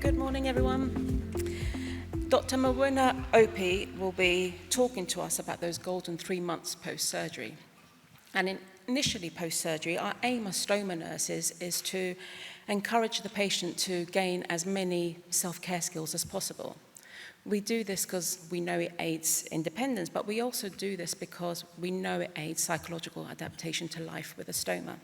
Good morning, everyone. Dr. Morwenna Opie will be talking to us about those golden 3 months post-surgery. And initially post-surgery, our aim as stoma nurses is to encourage the patient to gain as many self-care skills as possible. We do this because we know it aids independence, but we also do this because we know it aids psychological adaptation to life with a stoma.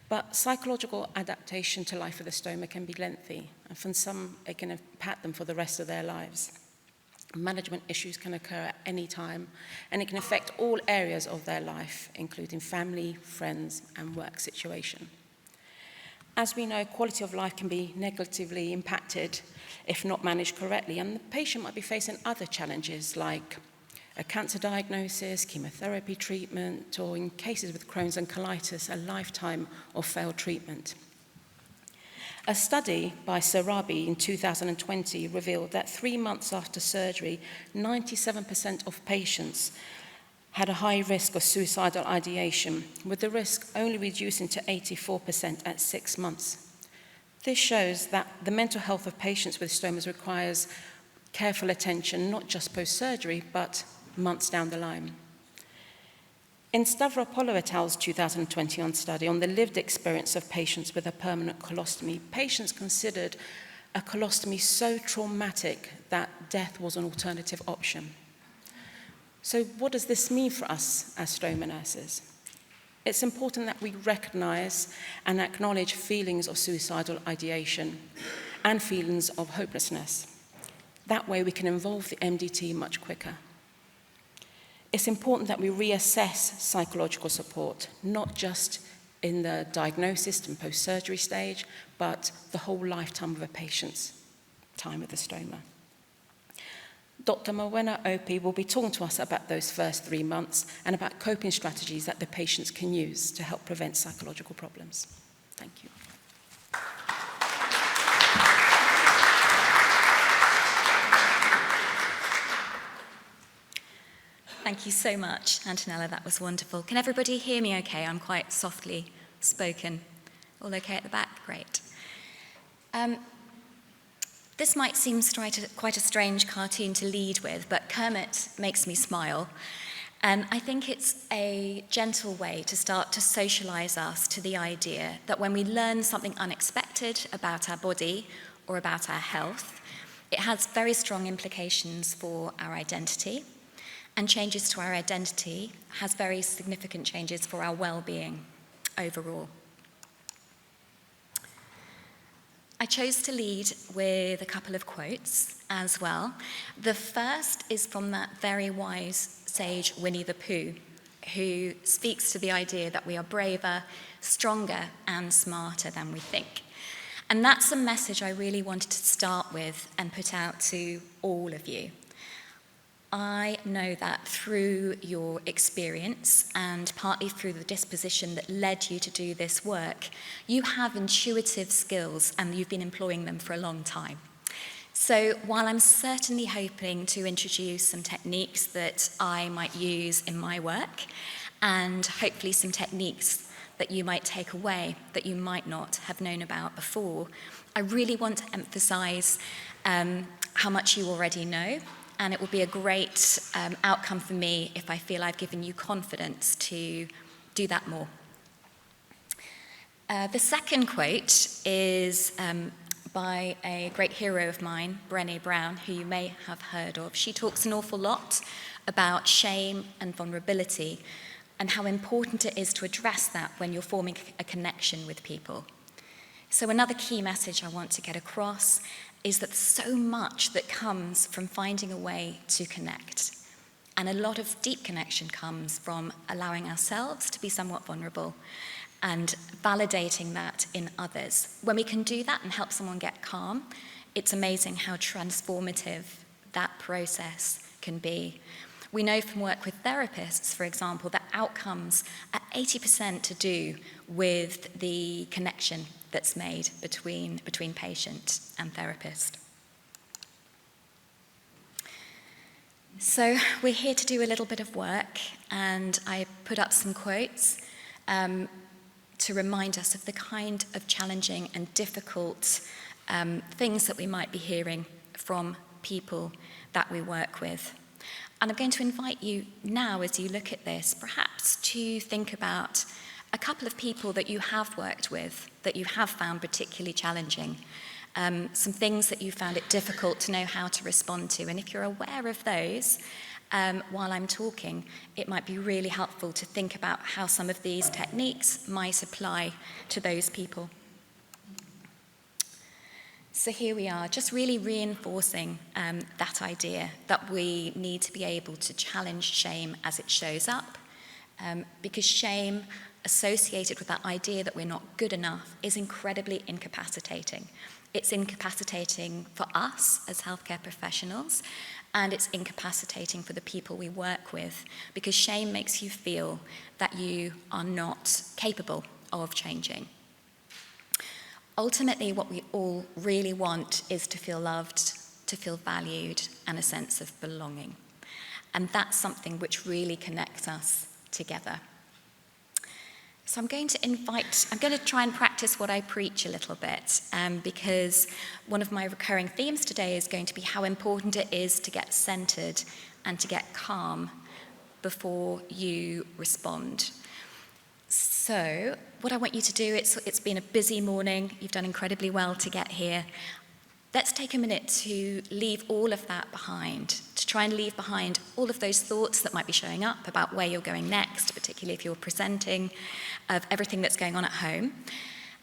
But psychological adaptation to life with a stoma can be lengthy, and for some, it can impact them for the rest of their lives. Management issues can occur at any time, and it can affect all areas of their life, including family, friends, and work situation. As we know, quality of life can be negatively impacted if not managed correctly, and the patient might be facing other challenges like a cancer diagnosis, chemotherapy treatment, or in cases with Crohn's and colitis, a lifetime of failed treatment. A study by Sarabi in 2020 revealed that 3 months after surgery, 97% of patients had a high risk of suicidal ideation, with the risk only reducing to 84% at 6 months. This shows that the mental health of patients with stomas requires careful attention, not just post-surgery, but months down the line. In Stavropoulos et al.'s 2021 study on the lived experience of patients with a permanent colostomy, patients considered a colostomy so traumatic that death was an alternative option. So what does this mean for us as stoma nurses? It's important that we recognize and acknowledge feelings of suicidal ideation and feelings of hopelessness. That way we can involve the MDT much quicker. It's important that we reassess psychological support, not just in the diagnosis and post-surgery stage, but the whole lifetime of a patient's time with the stoma. Dr. Morwenna Opie will be talking to us about those first 3 months and about coping strategies that the patients can use to help prevent psychological problems. Thank you. Thank you so much, Antonella. That was wonderful. Can everybody hear me okay? I'm quite softly spoken. All okay at the back? Great. This might seem quite a strange cartoon to lead with, but Kermit makes me smile. And I think it's a gentle way to start to socialize us to the idea that when we learn something unexpected about our body or about our health, it has very strong implications for our identity. And changes to our identity has very significant changes for our well-being overall. I chose to lead with a couple of quotes as well. The first is from that very wise sage Winnie the Pooh, who speaks to the idea that we are braver, stronger, and smarter than we think. And that's a message I really wanted to start with and put out to all of you. I know that through your experience and partly through the disposition that led you to do this work, you have intuitive skills and you've been employing them for a long time. So while I'm certainly hoping to introduce some techniques that I might use in my work, and hopefully some techniques that you might take away that you might not have known about before, I really want to emphasize how much you already know. And it will be a great outcome for me if I feel I've given you confidence to do that more. The second quote is by a great hero of mine, Brené Brown, who you may have heard of. She talks an awful lot about shame and vulnerability and how important it is to address that when you're forming a connection with people. So another key message I want to get across is that so much that comes from finding a way to connect. And a lot of deep connection comes from allowing ourselves to be somewhat vulnerable and validating that in others. When we can do that and help someone get calm, it's amazing how transformative that process can be. We know from work with therapists, for example, that outcomes are 80% to do with the connection that's made between patient and therapist. So we're here to do a little bit of work, and I put up some quotes to remind us of the kind of challenging and difficult things that we might be hearing from people that we work with. And I'm going to invite you now, as you look at this, perhaps to think about a couple of people that you have worked with, that you have found particularly challenging, some things that you found it difficult to know how to respond to. And if you're aware of those, while I'm talking, it might be really helpful to think about how some of these techniques might apply to those people. So here we are, just really reinforcing that idea that we need to be able to challenge shame as it shows up, because shame associated with that idea that we're not good enough is incredibly incapacitating. It's incapacitating for us as healthcare professionals, and it's incapacitating for the people we work with, because shame makes you feel that you are not capable of changing. Ultimately, what we all really want is to feel loved, to feel valued, and a sense of belonging. And that's something which really connects us together. So I'm going to try and practice what I preach a little bit, because one of my recurring themes today is going to be how important it is to get centered and to get calm before you respond. So what I want you to do, it's been a busy morning, you've done incredibly well to get here. Let's take a minute to leave all of that behind, to try and leave behind all of those thoughts that might be showing up about where you're going next, particularly if you're presenting, of everything that's going on at home.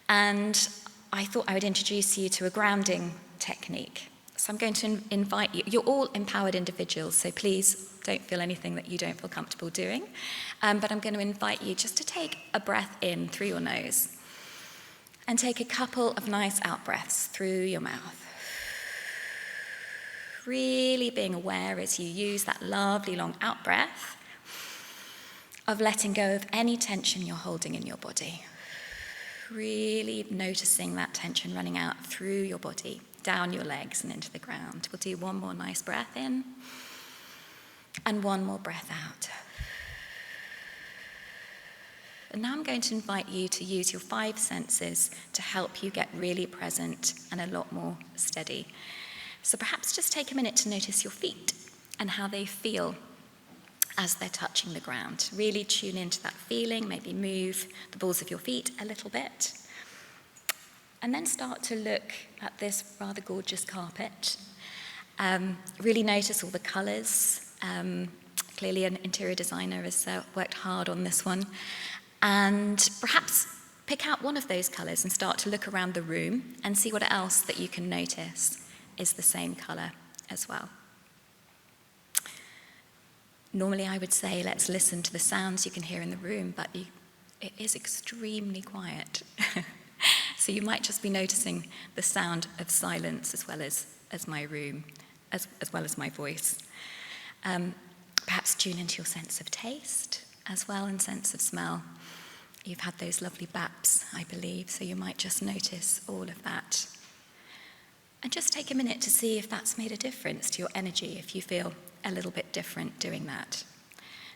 And I thought I would introduce you to a grounding technique. So I'm going to invite you. You're all empowered individuals, so please don't feel anything that you don't feel comfortable doing. But I'm going to invite you just to take a breath in through your nose and take a couple of nice out breaths through your mouth. Really being aware as you use that lovely long out breath of letting go of any tension you're holding in your body. Really noticing that tension running out through your body, down your legs and into the ground. We'll do one more nice breath in and one more breath out. And now I'm going to invite you to use your 5 senses to help you get really present and a lot more steady. So perhaps just take a minute to notice your feet and how they feel as they're touching the ground. Really tune into that feeling, maybe move the balls of your feet a little bit. And then start to look at this rather gorgeous carpet. Really notice all the colours. Clearly an interior designer has worked hard on this one. And perhaps pick out one of those colours and start to look around the room and see what else that you can notice is the same colour as well. Normally I would say let's listen to the sounds you can hear in the room, but it is extremely quiet. So you might just be noticing the sound of silence as well as my room, as well as my voice. Perhaps tune into your sense of taste as well and sense of smell. You've had those lovely baps, I believe, so you might just notice all of that. And just take a minute to see if that's made a difference to your energy, if you feel a little bit different doing that.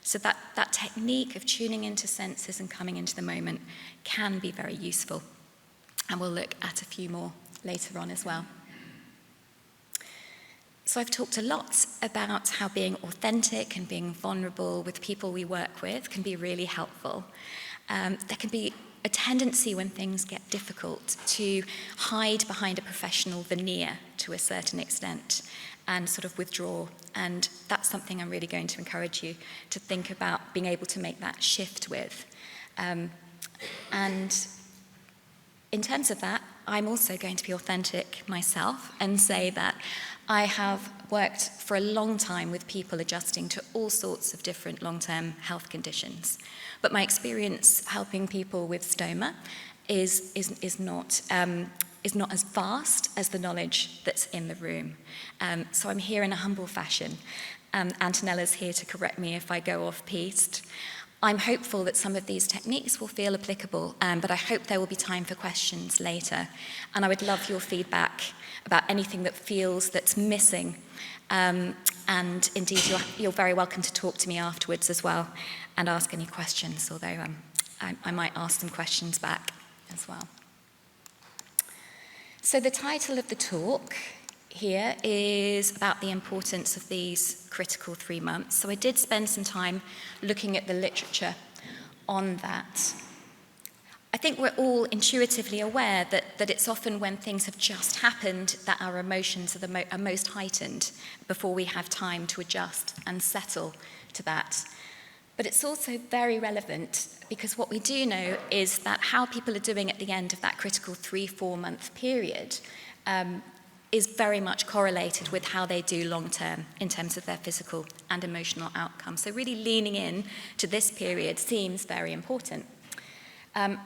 So that technique of tuning into senses and coming into the moment can be very useful. And we'll look at a few more later on as well. So I've talked a lot about how being authentic and being vulnerable with people we work with can be really helpful. There can be a tendency when things get difficult to hide behind a professional veneer to a certain extent and sort of withdraw. And that's something I'm really going to encourage you to think about being able to make that shift with. And in terms of that, I'm also going to be authentic myself and say that I have worked for a long time with people adjusting to all sorts of different long-term health conditions. But my experience helping people with stoma is not as vast as the knowledge that's in the room. So I'm here in a humble fashion. Antonella's here to correct me if I go off-piste. I'm hopeful that some of these techniques will feel applicable, but I hope there will be time for questions later. And I would love your feedback about anything that feels that's missing. And indeed, you're very welcome to talk to me afterwards as well and ask any questions, although I might ask some questions back as well. So the title of the talk here is about the importance of these critical 3 months. So I did spend some time looking at the literature on that. I think we're all intuitively aware that it's often when things have just happened that our emotions are most heightened before we have time to adjust and settle to that. But it's also very relevant because what we do know is that how people are doing at the end of that critical 3-4 month period is very much correlated with how they do long term in terms of their physical and emotional outcomes. So really leaning in to this period seems very important.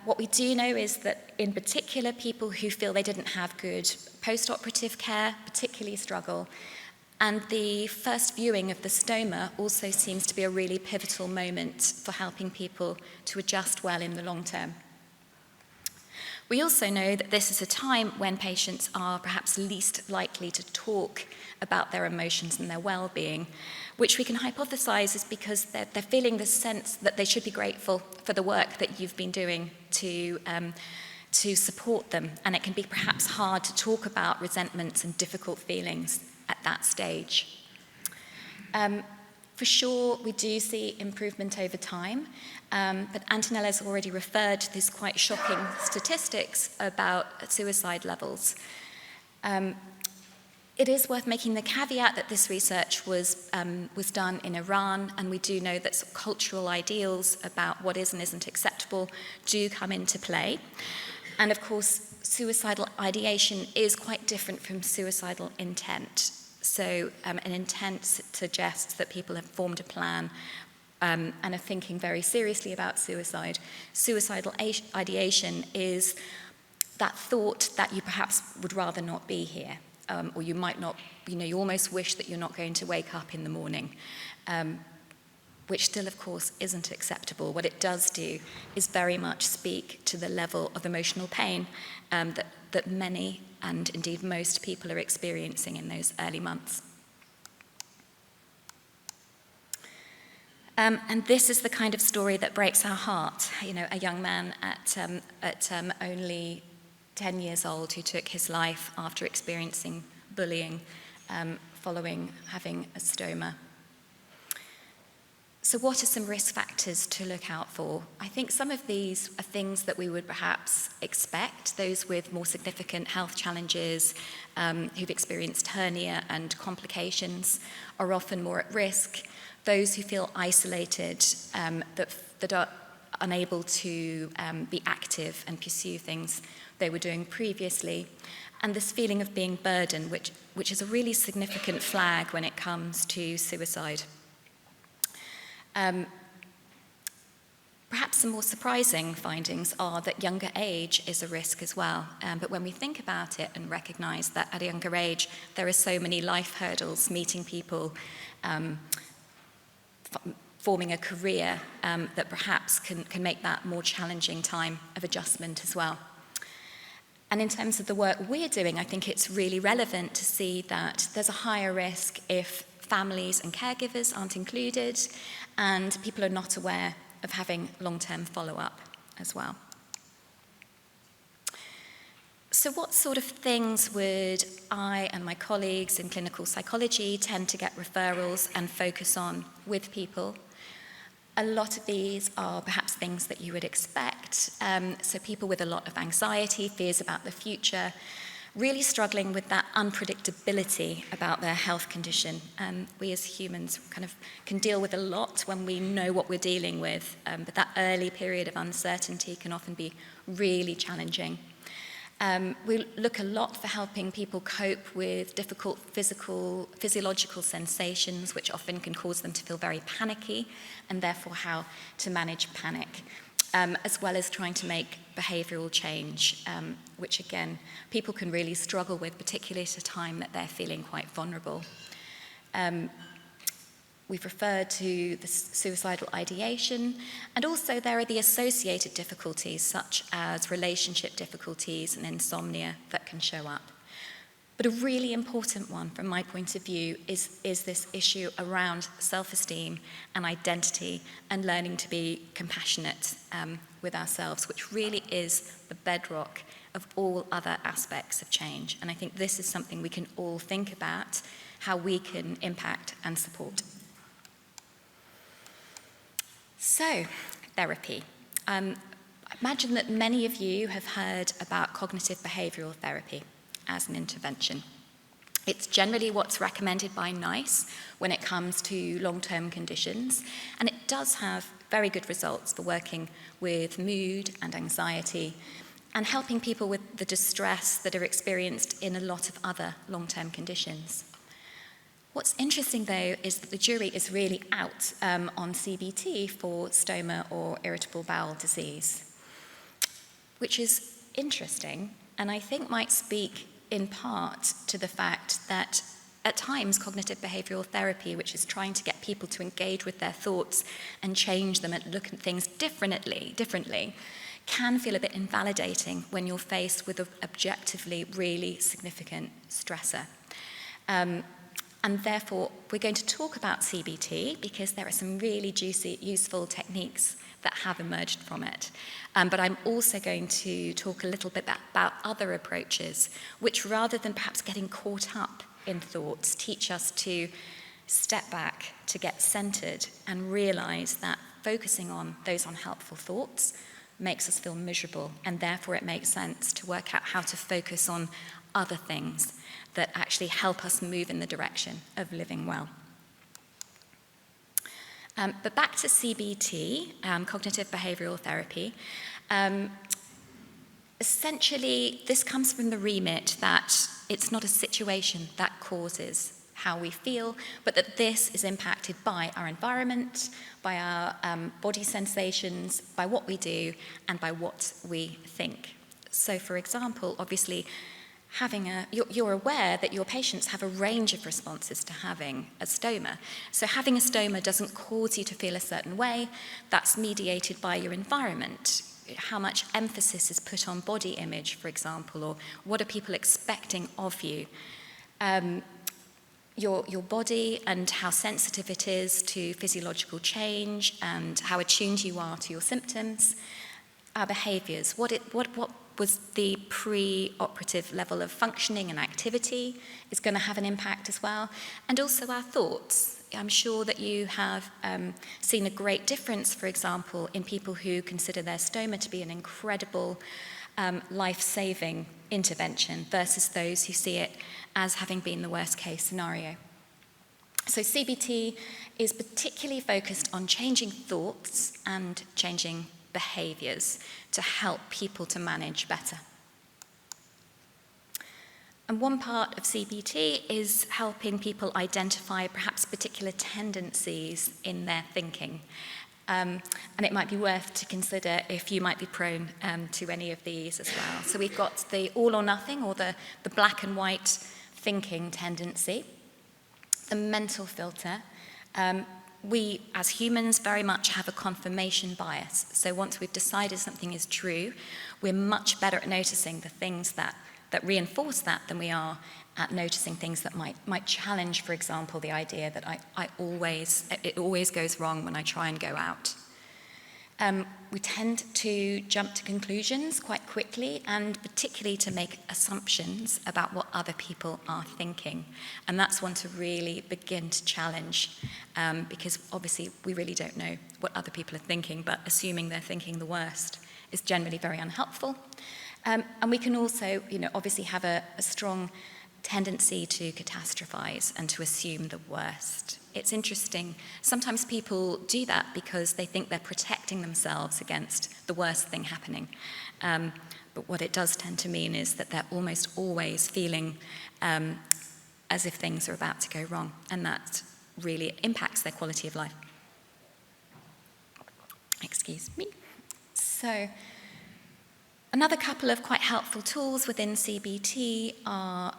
What we do know is that in particular people who feel they didn't have good post-operative care particularly struggle. And the first viewing of the stoma also seems to be a really pivotal moment for helping people to adjust well in the long term. We also know that this is a time when patients are perhaps least likely to talk about their emotions and their well-being, which we can hypothesize is because they're feeling the sense that they should be grateful for the work that you've been doing to support them. And it can be perhaps hard to talk about resentments and difficult feelings at that stage. For sure, we do see improvement over time, but Antonella's already referred to these quite shocking statistics about suicide levels. It is worth making the caveat that this research was done in Iran, and we do know that cultural ideals about what is and isn't acceptable do come into play. And of course, suicidal ideation is quite different from suicidal intent. So an intent suggests that people have formed a plan and are thinking very seriously about suicide. Suicidal ideation is that thought that you perhaps would rather not be here, or you might not, you almost wish that you're not going to wake up in the morning, which still, of course, isn't acceptable. What it does do is very much speak to the level of emotional pain that many and indeed most people are experiencing in those early months. And this is the kind of story that breaks our heart. A young man at only 10 years old who took his life after experiencing bullying following having a stoma. So what are some risk factors to look out for? I think some of these are things that we would perhaps expect. Those with more significant health challenges, who've experienced hernia and complications, are often more at risk. Those who feel isolated, that are unable to be active and pursue things they were doing previously. And this feeling of being burdened, which is a really significant flag when it comes to suicide. Perhaps some more surprising findings are that younger age is a risk as well. But when we think about it and recognize that at a younger age, there are so many life hurdles, meeting people, forming a career that perhaps can make that more challenging time of adjustment as well. And in terms of the work we're doing, I think it's really relevant to see that there's a higher risk if families and caregivers aren't included, and people are not aware of having long-term follow-up as well. So what sort of things would I and my colleagues in clinical psychology tend to get referrals and focus on with people? A lot of these are perhaps things that you would expect. So people with a lot of anxiety, fears about the future, really struggling with that unpredictability about their health condition. We as humans kind of can deal with a lot when we know what we're dealing with, but that early period of uncertainty can often be really challenging. We look a lot for helping people cope with difficult physiological sensations, which often can cause them to feel very panicky, and therefore how to manage panic, as well as trying to make behavioural change, which again, people can really struggle with, particularly at a time that they're feeling quite vulnerable. We've referred to the suicidal ideation, and also there are the associated difficulties such as relationship difficulties and insomnia that can show up. But a really important one from my point of view is this issue around self-esteem and identity and learning to be compassionate with ourselves, which really is the bedrock of all other aspects of change. And I think this is something we can all think about, how we can impact and support. So, therapy. I imagine that many of you have heard about cognitive behavioural therapy as an intervention. It's generally what's recommended by NICE when it comes to long-term conditions, and it does have very good results for working with mood and anxiety and helping people with the distress that are experienced in a lot of other long-term conditions. What's interesting, though, is that the jury is really out on CBT for stoma or irritable bowel disease, which is interesting, and I think might speak in part to the fact that at times cognitive behavioural therapy, which is trying to get people to engage with their thoughts and change them and look at things differently, can feel a bit invalidating when you're faced with an objectively really significant stressor. And therefore, we're going to talk about CBT because there are some really juicy, useful techniques that have emerged from it. But I'm also going to talk a little bit about other approaches, which rather than perhaps getting caught up in thoughts, teach us to step back, to get centered, and realize that focusing on those unhelpful thoughts makes us feel miserable, and therefore it makes sense to work out how to focus on other things that actually help us move in the direction of living well. But back to CBT, cognitive behavioural therapy. Essentially, this comes from the remit that it's not a situation that causes how we feel, but that this is impacted by our environment, by our body sensations, by what we do, and by what we think. So, for example, obviously, you're aware that your patients have a range of responses to having a stoma. So having a stoma doesn't cause you to feel a certain way. That's mediated by your environment. How much emphasis is put on body image, for example, or what are people expecting of you? Your body and how sensitive it is to physiological change and how attuned you are to your symptoms. Our behaviours, what was the pre-operative level of functioning and activity is going to have an impact as well. And also our thoughts. I'm sure that you have seen a great difference, for example, in people who consider their stoma to be an incredible life-saving intervention versus those who see it as having been the worst-case scenario. So CBT is particularly focused on changing thoughts and changing behaviours to help people to manage better. And one part of CBT is helping people identify perhaps particular tendencies in their thinking. And it might be worth to consider if you might be prone to any of these as well. So we've got the all or nothing, or the black and white thinking tendency, the mental filter. We, as humans, very much have a confirmation bias. So once we've decided something is true, we're much better at noticing the things that reinforce that than we are at noticing things that might challenge, for example, the idea that it always goes wrong when I try and go out. We tend to jump to conclusions quite quickly, and particularly to make assumptions about what other people are thinking. And that's one to really begin to challenge, because obviously we really don't know what other people are thinking, but assuming they're thinking the worst is generally very unhelpful. And we can also, obviously have a strong tendency to catastrophize and to assume the worst. It's interesting. Sometimes people do that because they think they're protecting themselves against the worst thing happening. But what it does tend to mean is that they're almost always feeling as if things are about to go wrong, and that really impacts their quality of life. Excuse me. So, another couple of quite helpful tools within CBT are,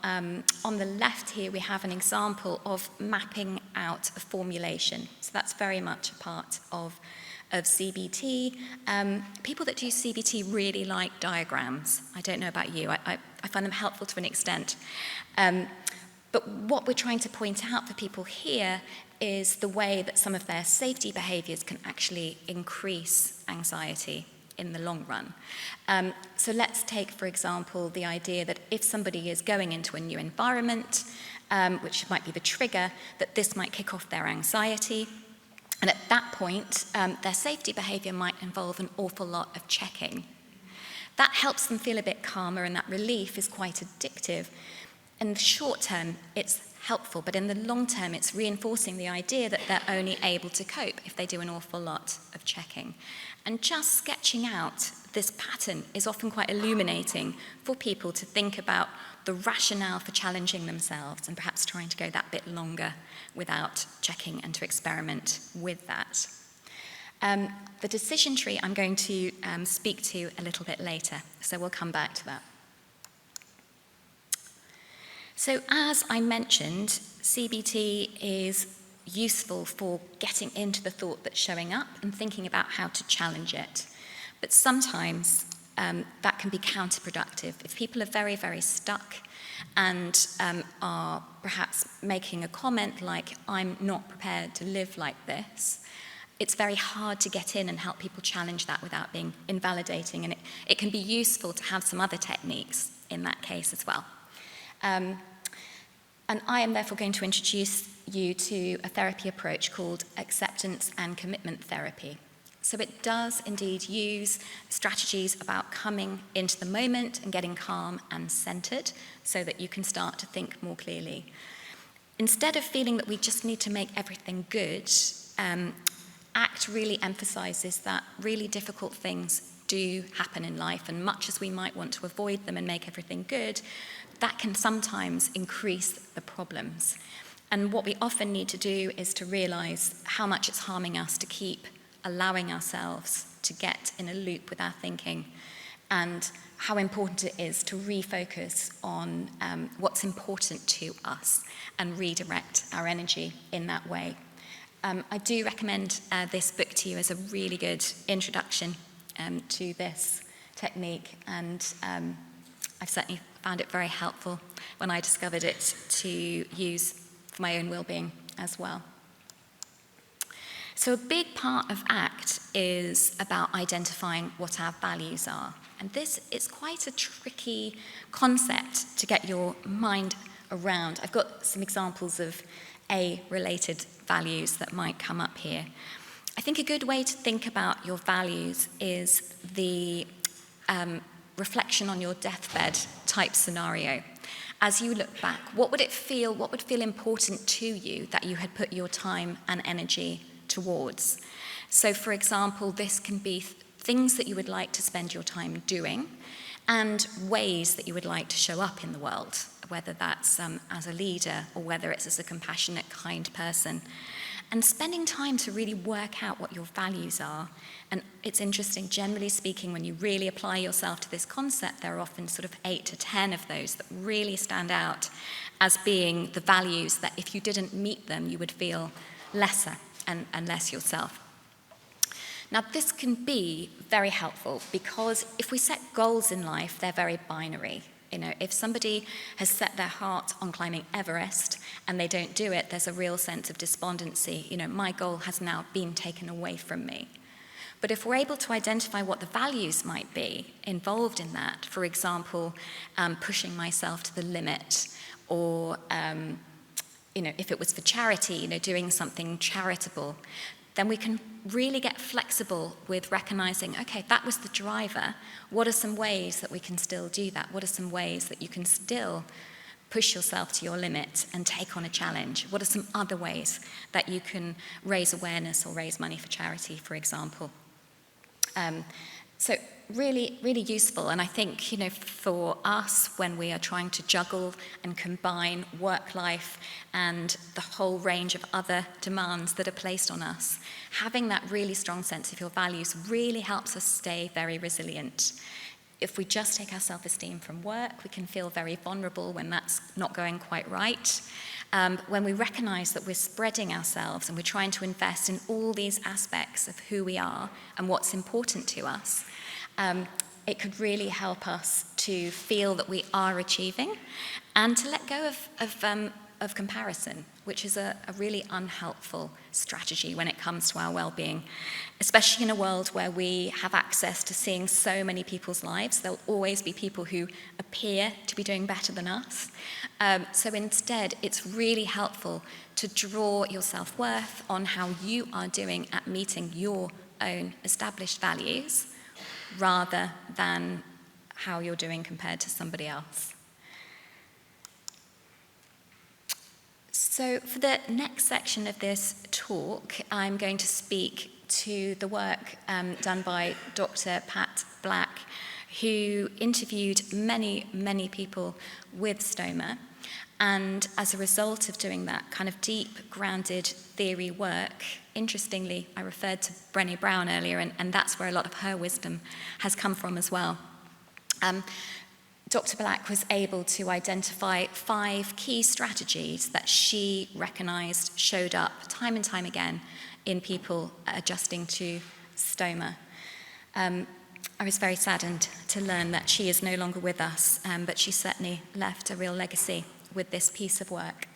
on the left here, we have an example of mapping out a formulation. So that's very much a part of of CBT. People that do CBT really like diagrams. I don't know about you. I find them helpful to an extent. But what we're trying to point out for people here is the way that some of their safety behaviours can actually increase anxiety in the long run. So let's take, for example, the idea that if somebody is going into a new environment, which might be the trigger, that this might kick off their anxiety. And at that point, their safety behaviour might involve an awful lot of checking. That helps them feel a bit calmer, and that relief is quite addictive. In the short term, it's helpful, but in the long term, it's reinforcing the idea that they're only able to cope if they do an awful lot of checking. And just sketching out this pattern is often quite illuminating for people to think about the rationale for challenging themselves and perhaps trying to go that bit longer without checking and to experiment with that. The decision tree I'm going to speak to a little bit later, so we'll come back to that. So as I mentioned, CBT is useful for getting into the thought that's showing up and thinking about how to challenge it. But sometimes that can be counterproductive. If people are very, very stuck and are perhaps making a comment like, I'm not prepared to live like this, it's very hard to get in and help people challenge that without being invalidating. And it can be useful to have some other techniques in that case as well. And I am therefore going to introduce you to a therapy approach called acceptance and commitment therapy. So it does indeed use strategies about coming into the moment and getting calm and centered so that you can start to think more clearly. Instead of feeling that we just need to make everything good, ACT really emphasizes that really difficult things do happen in life, and much as we might want to avoid them and make everything good, that can sometimes increase the problems. And what we often need to do is to realize how much it's harming us to keep allowing ourselves to get in a loop with our thinking, and how important it is to refocus on what's important to us and redirect our energy in that way. I do recommend this book to you as a really good introduction to this technique, and I've certainly found it very helpful when I discovered it to use for my own well-being as well. So a big part of ACT is about identifying what our values are. And this is quite a tricky concept to get your mind around. I've got some examples of A-related values that might come up here. I think a good way to think about your values is the reflection on your deathbed type scenario. As you look back, what would feel important to you that you had put your time and energy towards? So for example, this can be things that you would like to spend your time doing and ways that you would like to show up in the world, whether that's as a leader or whether it's as a compassionate, kind person. And spending time to really work out what your values are. And it's interesting, generally speaking, when you really apply yourself to this concept, there are often sort of 8 to 10 of those that really stand out as being the values that if you didn't meet them, you would feel lesser and less yourself. Now, this can be very helpful because if we set goals in life, they're very binary. You know, if somebody has set their heart on climbing Everest and they don't do it, there's a real sense of despondency. You know, my goal has now been taken away from me. But if we're able to identify what the values might be involved in that, for example, pushing myself to the limit, or, you know, if it was for charity, you know, doing something charitable, then we can really get flexible with recognizing, okay, that was the driver. What are some ways that we can still do that? What are some ways that you can still push yourself to your limit and take on a challenge? What are some other ways that you can raise awareness or raise money for charity, for example? So really, really useful. And I think, you know, for us, when we are trying to juggle and combine work life and the whole range of other demands that are placed on us, having that really strong sense of your values really helps us stay very resilient. If we just take our self-esteem from work, we can feel very vulnerable when that's not going quite right. When we recognise that we're spreading ourselves and we're trying to invest in all these aspects of who we are and what's important to us, it could really help us to feel that we are achieving and to let go of comparison, which is a really unhelpful strategy when it comes to our well-being, especially in a world where we have access to seeing so many people's lives. There'll always be people who appear to be doing better than us. So instead, it's really helpful to draw your self-worth on how you are doing at meeting your own established values rather than how you're doing compared to somebody else. So for the next section of this talk, I'm going to speak to the work done by Dr. Pat Black, who interviewed many, many people with stoma. And as a result of doing that kind of deep, grounded theory work, interestingly, I referred to Brené Brown earlier, and that's where a lot of her wisdom has come from as well. Dr. Black was able to identify 5 key strategies that she recognised showed up time and time again in people adjusting to stoma. I was very saddened to learn that she is no longer with us, but she certainly left a real legacy with this piece of work.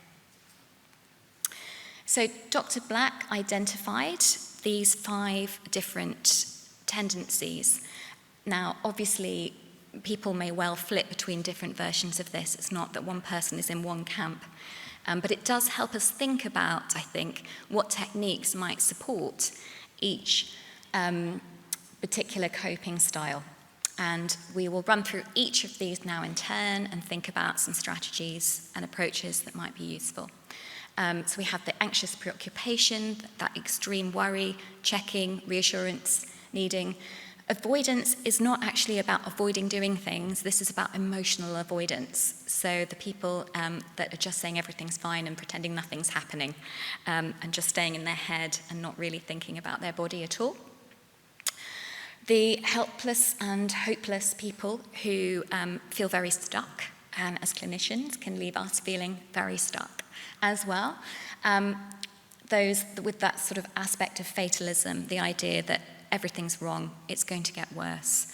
So Dr. Black identified these 5 different tendencies. Now, obviously, people may well flip between different versions of this. It's not that one person is in one camp. But it does help us think about, I think, what techniques might support each particular coping style. And we will run through each of these now in turn and think about some strategies and approaches that might be useful. So we have the anxious preoccupation, that extreme worry, checking, reassurance, needing. Avoidance is not actually about avoiding doing things. This is about emotional avoidance. So the people that are just saying everything's fine and pretending nothing's happening and just staying in their head and not really thinking about their body at all. The helpless and hopeless people who feel very stuck, and as clinicians can leave us feeling very stuck as well. Those with that sort of aspect of fatalism, the idea that everything's wrong, it's going to get worse.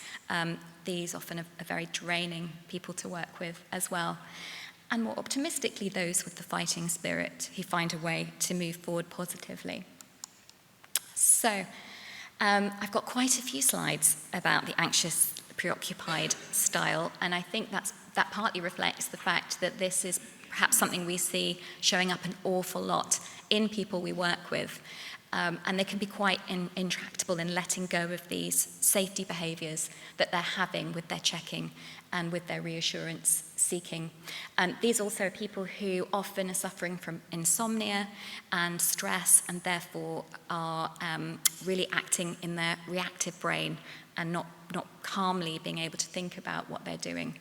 These often are very draining people to work with as well. And more optimistically, those with the fighting spirit who find a way to move forward positively. So, I've got quite a few slides about the anxious, preoccupied style, and I think that partly reflects the fact that this is perhaps something we see showing up an awful lot in people we work with. And they can be quite intractable in letting go of these safety behaviours that they're having with their checking and with their reassurance seeking. And these also are people who often are suffering from insomnia and stress and therefore are really acting in their reactive brain and not calmly being able to think about what they're doing.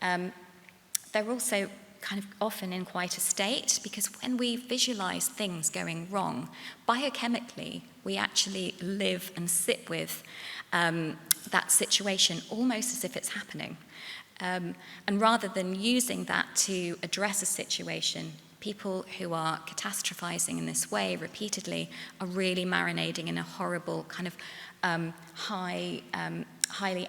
They're also kind of often in quite a state, because when we visualize things going wrong, biochemically, we actually live and sit with that situation almost as if it's happening. And rather than using that to address a situation, people who are catastrophizing in this way repeatedly are really marinating in a horrible kind of highly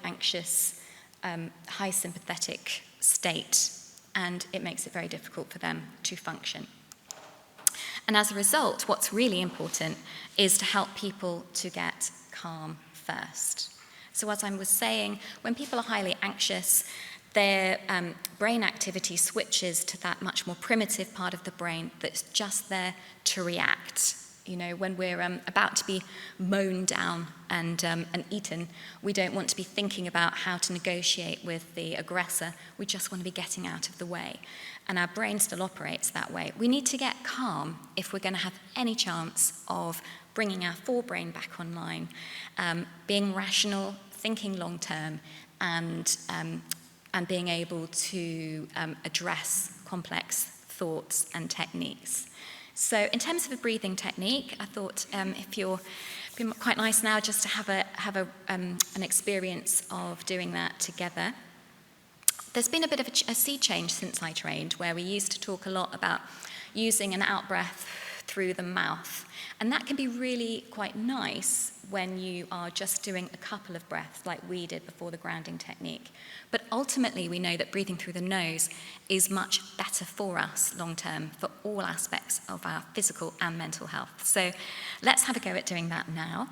anxious, high sympathetic state. And it makes it very difficult for them to function. And as a result, what's really important is to help people to get calm first. So as I was saying, when people are highly anxious, their brain activity switches to that much more primitive part of the brain that's just there to react. You know, when we're about to be mown down and eaten, we don't want to be thinking about how to negotiate with the aggressor. We just want to be getting out of the way. And our brain still operates that way. We need to get calm if we're going to have any chance of bringing our forebrain back online, being rational, thinking long term, and being able to address complex thoughts and techniques. So in terms of a breathing technique, I thought it'd be quite nice now just to have an experience of doing that together. There's been a bit of a sea change since I trained, where we used to talk a lot about using an out-breath through the mouth. And that can be really quite nice when you are just doing a couple of breaths like we did before the grounding technique. But ultimately, we know that breathing through the nose is much better for us long-term for all aspects of our physical and mental health. So let's have a go at doing that now.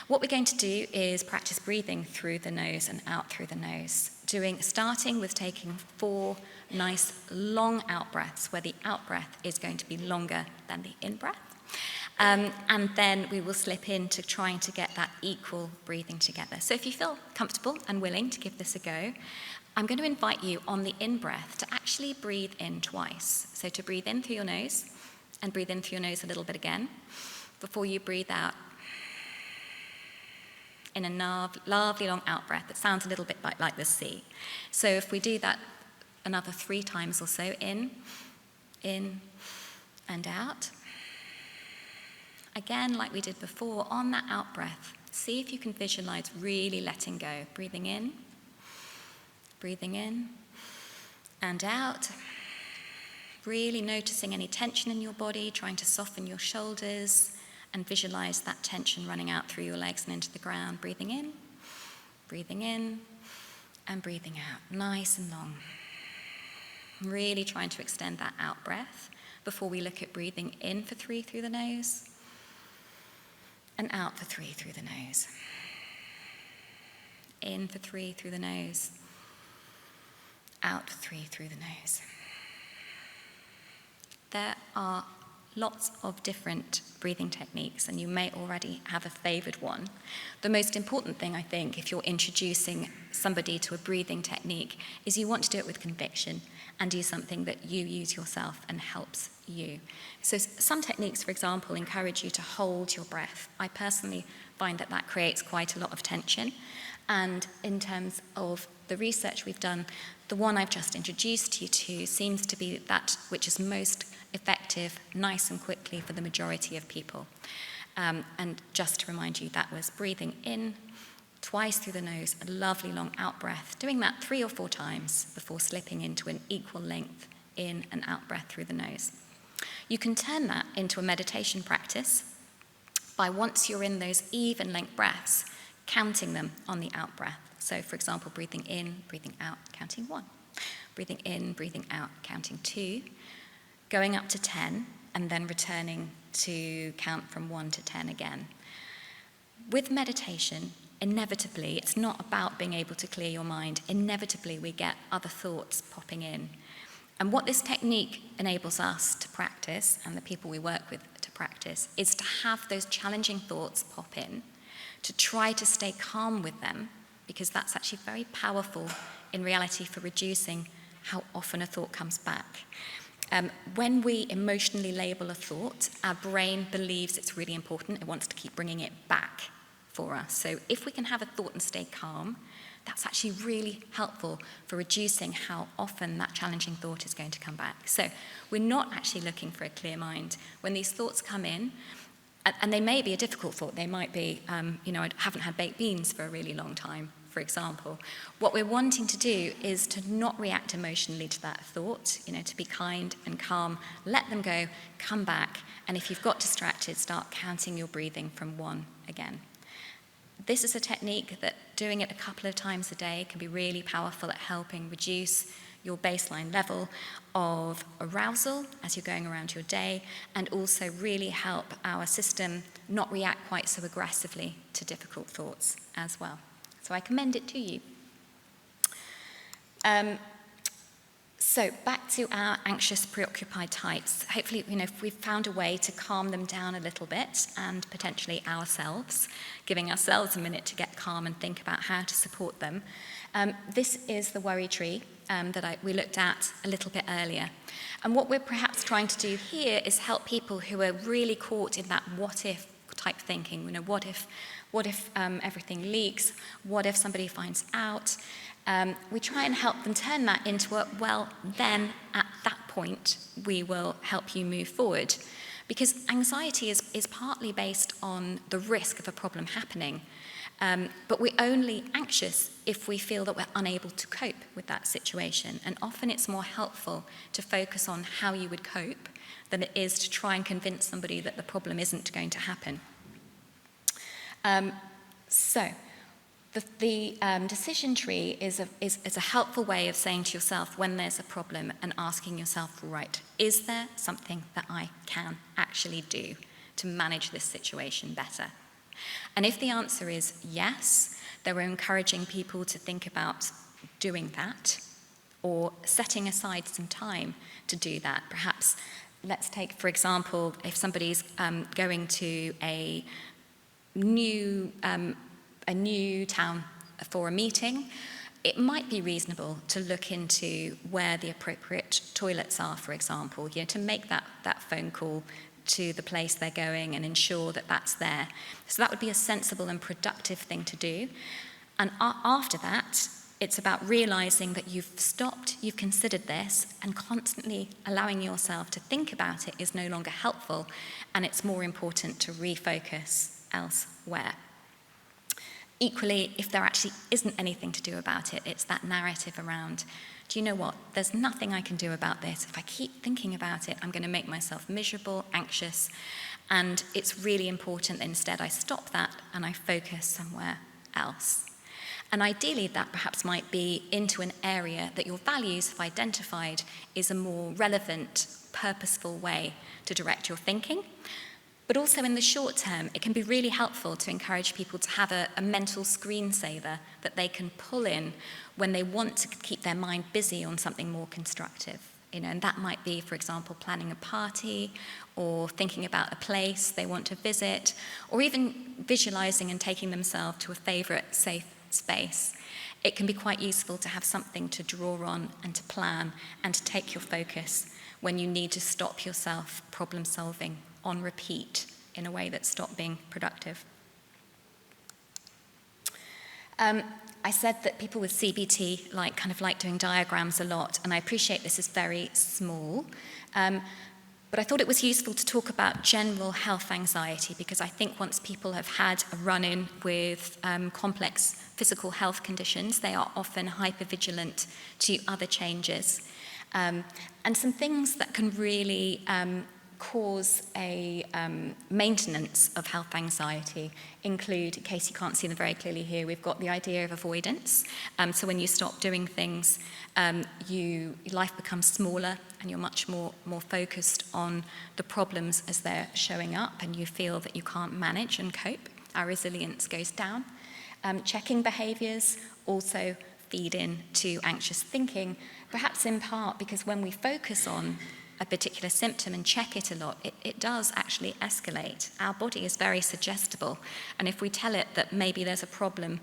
What we're going to do is practice breathing through the nose and out through the nose, starting with taking 4 nice long out breaths, where the out breath is going to be longer than the in breath. And then we will slip into trying to get that equal breathing together. So if you feel comfortable and willing to give this a go, I'm going to invite you on the in-breath to actually breathe in twice. So to breathe in through your nose and breathe in through your nose a little bit again before you breathe out in a lovely long out-breath that sounds a little bit like the sea. So if we do that another 3 times or so, in, and out. Again, like we did before, on that out-breath, see if you can visualize really letting go. Breathing in, and out. Really noticing any tension in your body, trying to soften your shoulders, and visualize that tension running out through your legs and into the ground. Breathing in, and breathing out. Nice and long. Really trying to extend that out-breath before we look at breathing in for 3 through the nose, and out for 3 through the nose. In for 3 through the nose. Out for 3 through the nose. There are lots of different breathing techniques, and you may already have a favored one. The most important thing, I think, if you're introducing somebody to a breathing technique, is you want to do it with conviction and do something that you use yourself and helps you. So some techniques, for example, encourage you to hold your breath. I personally find that that creates quite a lot of tension. And in terms of the research we've done, the one I've just introduced you to seems to be that which is most effective, nice and quickly for the majority of people. And just to remind you, that was breathing in twice through the nose, a lovely long out breath, doing that 3 or 4 times before slipping into an equal length in and out breath through the nose. You can turn that into a meditation practice by, once you're in those even length breaths, counting them on the out breath. So, for example, breathing in, breathing out, counting 1. Breathing in, breathing out, counting 2. Going up to 10, and then returning to count from 1 to 10 again. With meditation, inevitably, it's not about being able to clear your mind. Inevitably, we get other thoughts popping in. And what this technique enables us to practice, and the people we work with to practice, is to have those challenging thoughts pop in, to try to stay calm with them, because that's actually very powerful in reality for reducing how often a thought comes back. When we emotionally label a thought, our brain believes it's really important. It wants to keep bringing it back for us. So if we can have a thought and stay calm, that's actually really helpful for reducing how often that challenging thought is going to come back. So we're not actually looking for a clear mind. When these thoughts come in, and they may be a difficult thought, they might be, I haven't had baked beans for a really long time, for example. What we're wanting to do is to not react emotionally to that thought, to be kind and calm, let them go, come back, and if you've got distracted, start counting your breathing from 1 again. This is a technique that doing it a couple of times a day can be really powerful at helping reduce your baseline level of arousal as you're going around your day, and also really help our system not react quite so aggressively to difficult thoughts as well. So I commend it to you. So back to our anxious, preoccupied types. Hopefully, if we've found a way to calm them down a little bit, and potentially ourselves, giving ourselves a minute to get calm and think about how to support them. This is the worry tree that we looked at a little bit earlier. And what we're perhaps trying to do here is help people who are really caught in that what-if type thinking. What if everything leaks? What if somebody finds out? We try and help them turn that into then at that point, we will help you move forward. Because anxiety is partly based on the risk of a problem happening. But we're only anxious if we feel that we're unable to cope with that situation. And often it's more helpful to focus on how you would cope than it is to try and convince somebody that the problem isn't going to happen. So the decision tree is a helpful way of saying to yourself when there's a problem and asking yourself, right, is there something that I can actually do to manage this situation better? And if the answer is yes, then we're encouraging people to think about doing that or setting aside some time to do that. Perhaps, let's take, for example, if somebody's going to a new town for a meeting, it might be reasonable to look into where the appropriate toilets are, for example, to make that phone call to the place they're going and ensure that that's there. So that would be a sensible and productive thing to do. And after that, it's about realizing that you've stopped, you've considered this, and constantly allowing yourself to think about it is no longer helpful, and it's more important to refocus elsewhere. Equally, if there actually isn't anything to do about it, it's that narrative around, do you know what, there's nothing I can do about this. If I keep thinking about it, I'm going to make myself miserable, anxious, and it's really important that instead I stop that and I focus somewhere else. And ideally, that perhaps might be into an area that your values have identified is a more relevant, purposeful way to direct your thinking. But also in the short term, it can be really helpful to encourage people to have a mental screensaver that they can pull in when they want to keep their mind busy on something more constructive. And that might be, for example, planning a party or thinking about a place they want to visit, or even visualizing and taking themselves to a favorite safe space. It can be quite useful to have something to draw on and to plan and to take your focus when you need to stop yourself problem solving on repeat in a way that stops being productive. I said that people with CBT like doing diagrams a lot, and I appreciate this is very small, but I thought it was useful to talk about general health anxiety, because I think once people have had a run-in with complex physical health conditions, they are often hypervigilant to other changes. And some things that can really cause a maintenance of health anxiety include, in case you can't see them very clearly here, we've got the idea of avoidance. So when you stop doing things, life becomes smaller and you're much more focused on the problems as they're showing up, and you feel that you can't manage and cope. Our resilience goes down. Checking behaviours also feed into anxious thinking, perhaps in part because when we focus on a particular symptom and check it a lot, it does actually escalate. Our body is very suggestible, and if we tell it that maybe there's a problem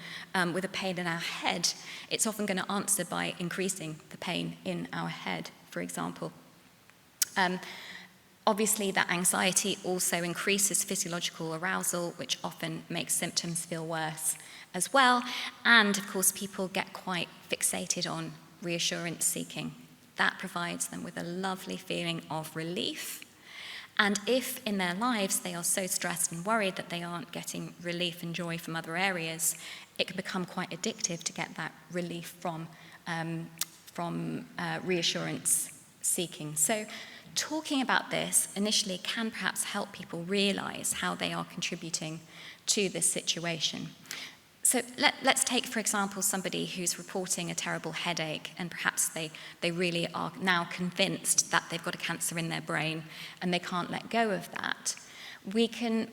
with a pain in our head, it's often going to answer by increasing the pain in our head, for example. Obviously, that anxiety also increases physiological arousal, which often makes symptoms feel worse as well, and of course people get quite fixated on reassurance seeking. That provides them with a lovely feeling of relief. And if in their lives they are so stressed and worried that they aren't getting relief and joy from other areas, it can become quite addictive to get that relief from reassurance seeking. So talking about this initially can perhaps help people realize how they are contributing to this situation. So let's take, for example, somebody who's reporting a terrible headache, and perhaps they really are now convinced that they've got a cancer in their brain and they can't let go of that. We can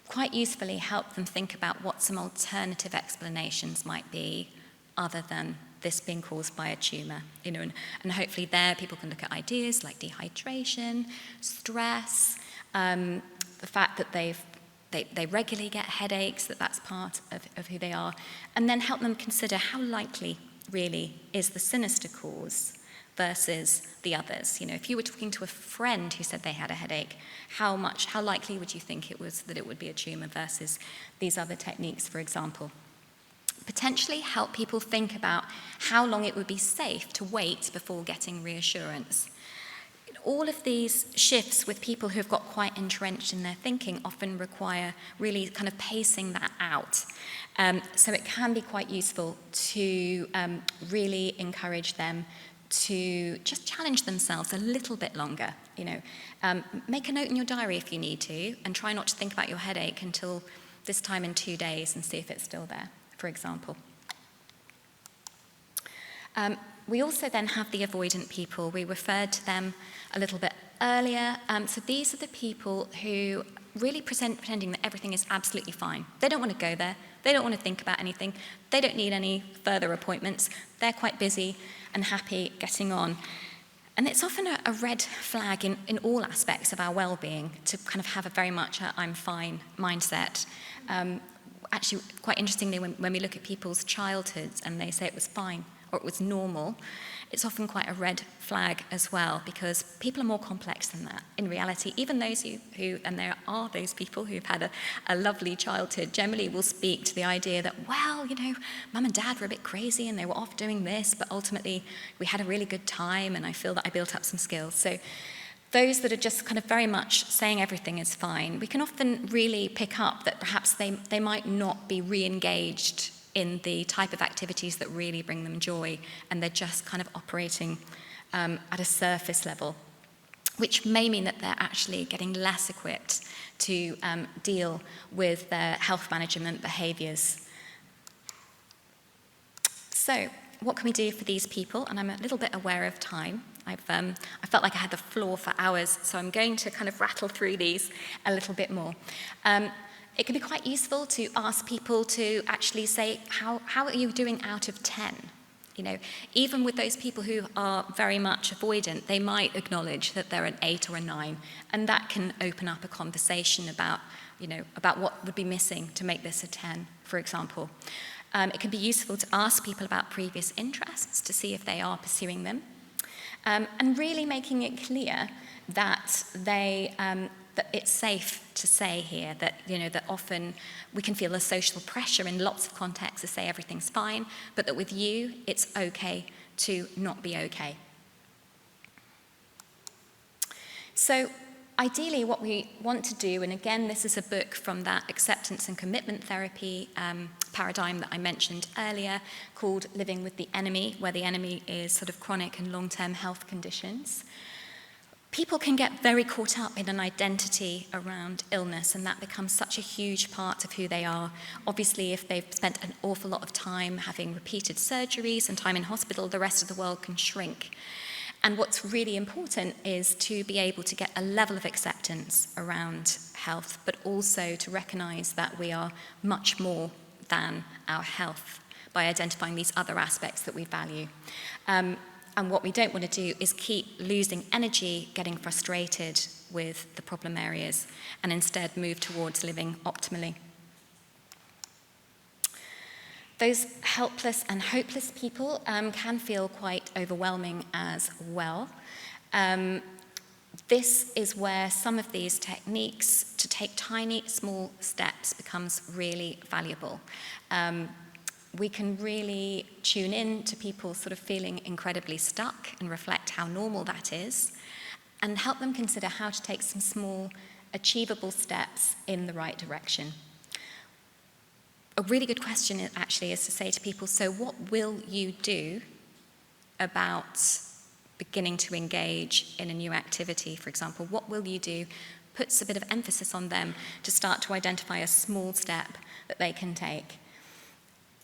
quite usefully help them think about what some alternative explanations might be other than this being caused by a tumour. And hopefully there people can look at ideas like dehydration, stress, the fact that they regularly get headaches, that's part of who they are, and then help them consider how likely really is the sinister cause versus the others. If you were talking to a friend who said they had a headache, how likely would you think it was that it would be a tumour versus these other techniques, for example? Potentially help people think about how long it would be safe to wait before getting reassurance. all of these shifts with people who have got quite entrenched in their thinking often require really kind of pacing that out. So it can be quite useful to really encourage them to just challenge themselves a little bit longer. Make a note in your diary if you need to, and try not to think about your headache until this time in 2 days and see if it's still there, for example. We also then have the avoidant people. We referred to them a little bit earlier. So these are the people who really pretending that everything is absolutely fine. They don't want to go there. They don't want to think about anything. They don't need any further appointments. They're quite busy and happy getting on. And it's often a red flag in all aspects of our well-being to kind of have a very much a I'm fine mindset. Actually, quite interestingly, when we look at people's childhoods and they say it was fine or it was normal, it's often quite a red flag as well, because people are more complex than that. In reality, even those who and there are those people who've had a lovely childhood, generally will speak to the idea that, well, mum and dad were a bit crazy and they were off doing this, but ultimately we had a really good time and I feel that I built up some skills. So those that are just kind of very much saying everything is fine, we can often really pick up that perhaps they might not be re-engaged in the type of activities that really bring them joy, and they're just kind of operating at a surface level, which may mean that they're actually getting less equipped to deal with their health management behaviours. So, what can we do for these people? And I'm a little bit aware of time. I felt like I had the floor for hours, so I'm going to kind of rattle through these a little bit more. It can be quite useful to ask people to actually say, how are you doing out of 10? Even with those people who are very much avoidant, they might acknowledge that they're an 8 or a 9, and that can open up a conversation about what would be missing to make this a 10, for example. It can be useful to ask people about previous interests to see if they are pursuing them, and really making it clear that that it's safe to say here that that often we can feel a social pressure in lots of contexts to say everything's fine, but that with you it's okay to not be okay. So ideally what we want to do, and again this is a book from that acceptance and commitment therapy paradigm that I mentioned earlier, called Living with the Enemy, where the enemy is sort of chronic and long-term health conditions. People can get very caught up in an identity around illness, and that becomes such a huge part of who they are. Obviously, if they've spent an awful lot of time having repeated surgeries and time in hospital, the rest of the world can shrink. And what's really important is to be able to get a level of acceptance around health, but also to recognise that we are much more than our health by identifying these other aspects that we value. And what we don't want to do is keep losing energy, getting frustrated with the problem areas, and instead move towards living optimally. Those helpless and hopeless people can feel quite overwhelming as well. This is where some of these techniques to take tiny, small steps becomes really valuable. We can really tune in to people sort of feeling incredibly stuck and reflect how normal that is, and help them consider how to take some small, achievable steps in the right direction. A really good question actually is to say to people, so what will you do about beginning to engage in a new activity, for example? What will you do? Puts a bit of emphasis on them to start to identify a small step that they can take.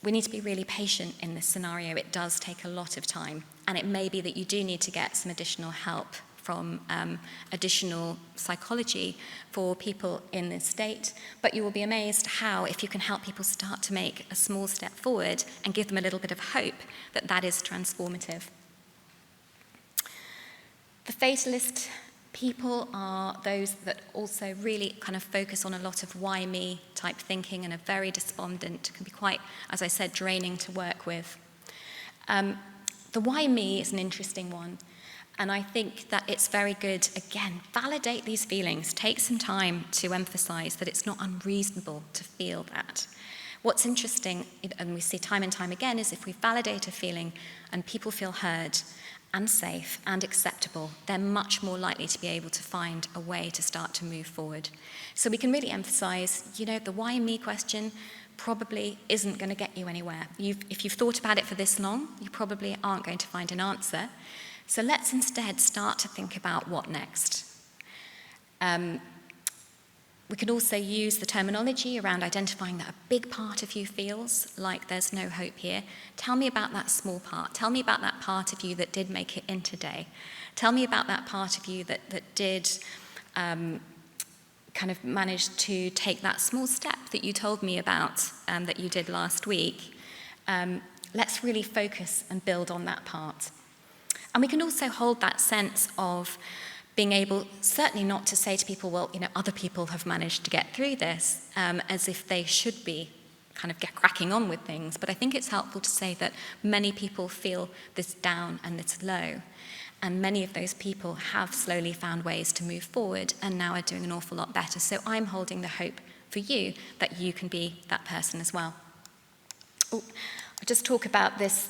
We need to be really patient in this scenario. It does take a lot of time, and it may be that you do need to get some additional help from additional psychology for people in this state, but you will be amazed how, if you can help people start to make a small step forward and give them a little bit of hope, that is transformative. The fatalist people are those that also really kind of focus on a lot of why me type thinking and are very despondent, can be quite, as I said, draining to work with. The why me is an interesting one, and I think that it's very good, again, validate these feelings, take some time to emphasize that it's not unreasonable to feel that. What's interesting, and we see time and time again, is if we validate a feeling and people feel heard, and safe and acceptable, they're much more likely to be able to find a way to start to move forward. So we can really emphasize, the why me question probably isn't going to get you anywhere. If you've thought about it for this long, you probably aren't going to find an answer. So let's instead start to think about what next. We can also use the terminology around identifying that a big part of you feels like there's no hope here. Tell me about that small part. Tell me about that part of you that did make it in today. Tell me about that part of you that did kind of manage to take that small step that you told me about that you did last week. Let's really focus and build on that part. And we can also hold that sense of being able, certainly not to say to people, well, other people have managed to get through this, as if they should be kind of cracking on with things. But I think it's helpful to say that many people feel this down and this low. And many of those people have slowly found ways to move forward and now are doing an awful lot better. So I'm holding the hope for you that you can be that person as well. I'll just talk about this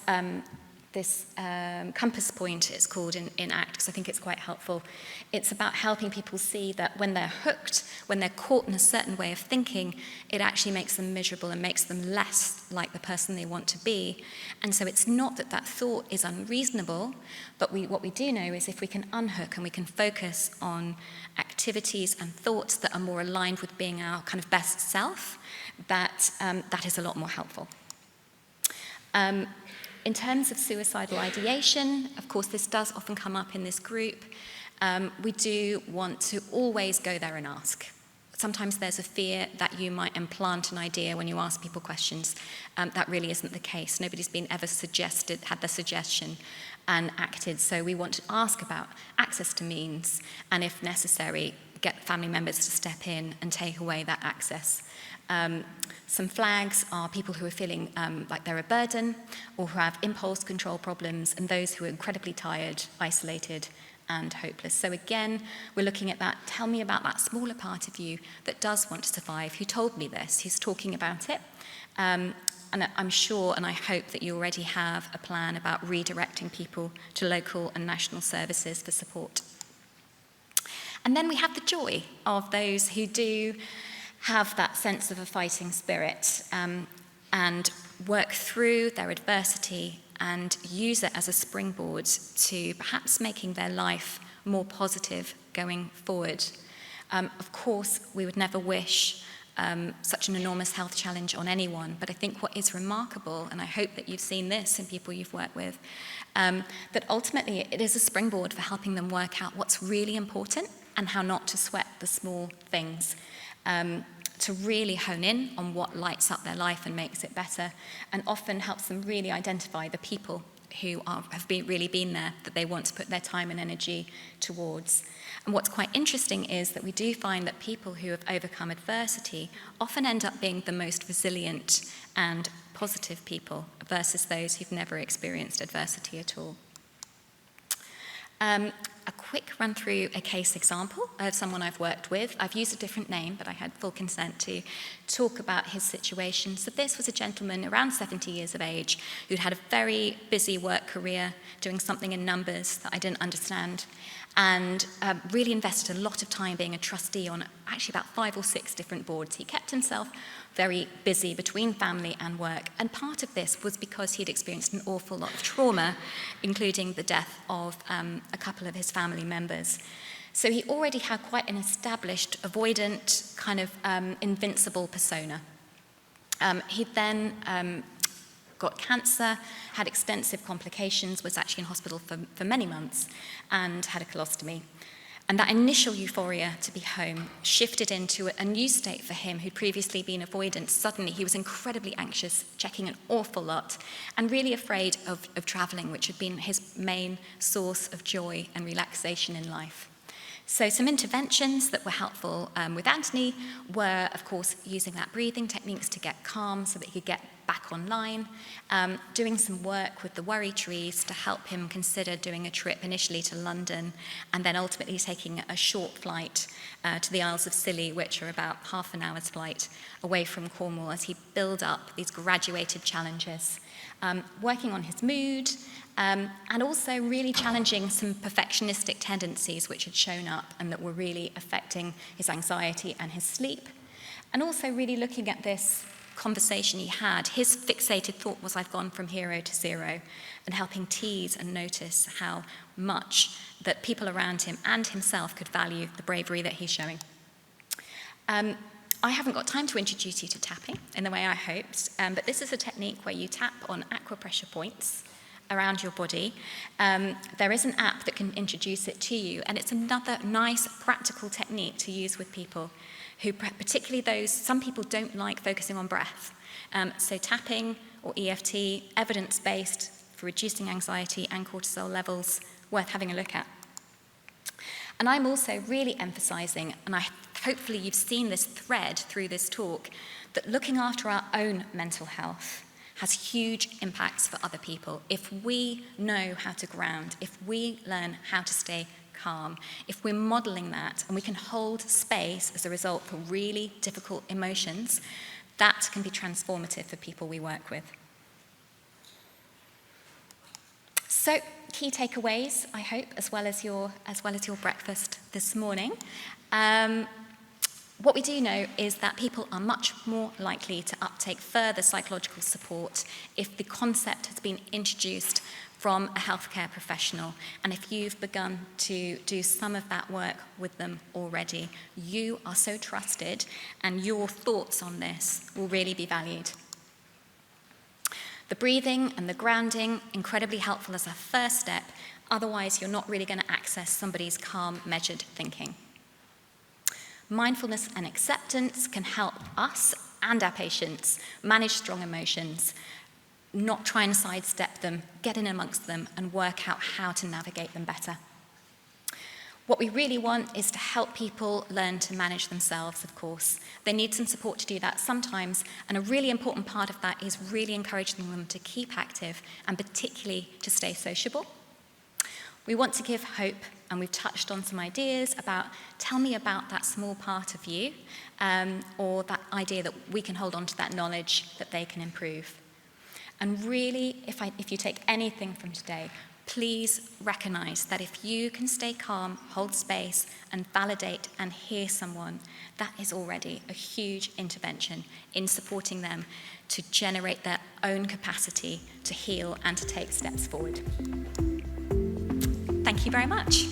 compass point, it's called in ACT, because I think it's quite helpful. It's about helping people see that when they're hooked, when they're caught in a certain way of thinking, it actually makes them miserable and makes them less like the person they want to be. And so it's not that thought is unreasonable, but what we do know is if we can unhook and we can focus on activities and thoughts that are more aligned with being our kind of best self, that is a lot more helpful. In terms of suicidal ideation, of course, this does often come up in this group. We do want to always go there and ask. Sometimes there's a fear that you might implant an idea when you ask people questions. That really isn't the case. Nobody's been ever had the suggestion and acted. So we want to ask about access to means, and if necessary, get family members to step in and take away that access. Some flags are people who are feeling like they're a burden or who have impulse control problems, and those who are incredibly tired, isolated, and hopeless. So again, we're looking at that. Tell me about that smaller part of you that does want to survive, who told me this, who's talking about it. And I'm sure and I hope that you already have a plan about redirecting people to local and national services for support. And then we have the joy of those who do have that sense of a fighting spirit and work through their adversity and use it as a springboard to perhaps making their life more positive going forward. Of course, we would never wish such an enormous health challenge on anyone, but I think what is remarkable, and I hope that you've seen this in people you've worked with, that ultimately it is a springboard for helping them work out what's really important and how not to sweat the small things. To really hone in on what lights up their life and makes it better, and often helps them really identify the people who have really been there, that they want to put their time and energy towards. And what's quite interesting is that we do find that people who have overcome adversity often end up being the most resilient and positive people versus those who've never experienced adversity at all. A quick run through a case example of someone I've worked with. I've used a different name, but I had full consent to talk about his situation. So this was a gentleman around 70 years of age who'd had a very busy work career doing something in numbers that I didn't understand, and really invested a lot of time being a trustee on actually about 5 or 6 different boards. He kept himself very busy between family and work, and part of this was because he'd experienced an awful lot of trauma, including the death of a couple of his family members. So he already had quite an established, avoidant, kind of invincible persona. He then got cancer, had extensive complications, was actually in hospital for many months, and had a colostomy. And that initial euphoria to be home shifted into a new state for him, who'd previously been avoidant. Suddenly he was incredibly anxious, checking an awful lot, and really afraid of traveling, which had been his main source of joy and relaxation in life. So some interventions that were helpful with Anthony were, of course, using that breathing techniques to get calm so that he could get back online, doing some work with the worry trees to help him consider doing a trip initially to London, and then ultimately taking a short flight to the Isles of Scilly, which are about half an hour's flight away from Cornwall, as he built up these graduated challenges, working on his mood, And also really challenging some perfectionistic tendencies which had shown up and that were really affecting his anxiety and his sleep. And also really looking at this conversation he had. His fixated thought was, I've gone from hero to zero, and helping tease and notice how much that people around him and himself could value the bravery that he's showing. I haven't got time to introduce you to tapping in the way I hoped, but this is a technique where you tap on acupressure points around your body. There is an app that can introduce it to you, and it's another nice practical technique to use with people who, particularly those, some people don't like focusing on breath. So tapping or EFT, evidence-based for reducing anxiety and cortisol levels, worth having a look at. And I'm also really emphasising, and hopefully you've seen this thread through this talk, that looking after our own mental health has huge impacts for other people. If we know how to ground, if we learn how to stay calm, if we're modelling that and we can hold space as a result for really difficult emotions, that can be transformative for people we work with. So, key takeaways, I hope, as well as your breakfast this morning. What we do know is that people are much more likely to uptake further psychological support if the concept has been introduced from a healthcare professional. And if you've begun to do some of that work with them already, you are so trusted and your thoughts on this will really be valued. The breathing and the grounding, incredibly helpful as a first step, otherwise you're not really going to access somebody's calm, measured thinking. Mindfulness and acceptance can help us and our patients manage strong emotions, not try and sidestep them, get in amongst them and work out how to navigate them better. What we really want is to help people learn to manage themselves, of course. They need some support to do that sometimes, and a really important part of that is really encouraging them to keep active and particularly to stay sociable. We want to give hope, and we've touched on some ideas about, tell me about that small part of you, or that idea that we can hold on to that knowledge that they can improve. And really, if you take anything from today, please recognise that if you can stay calm, hold space, and validate and hear someone, that is already a huge intervention in supporting them to generate their own capacity to heal and to take steps forward. Thank you very much.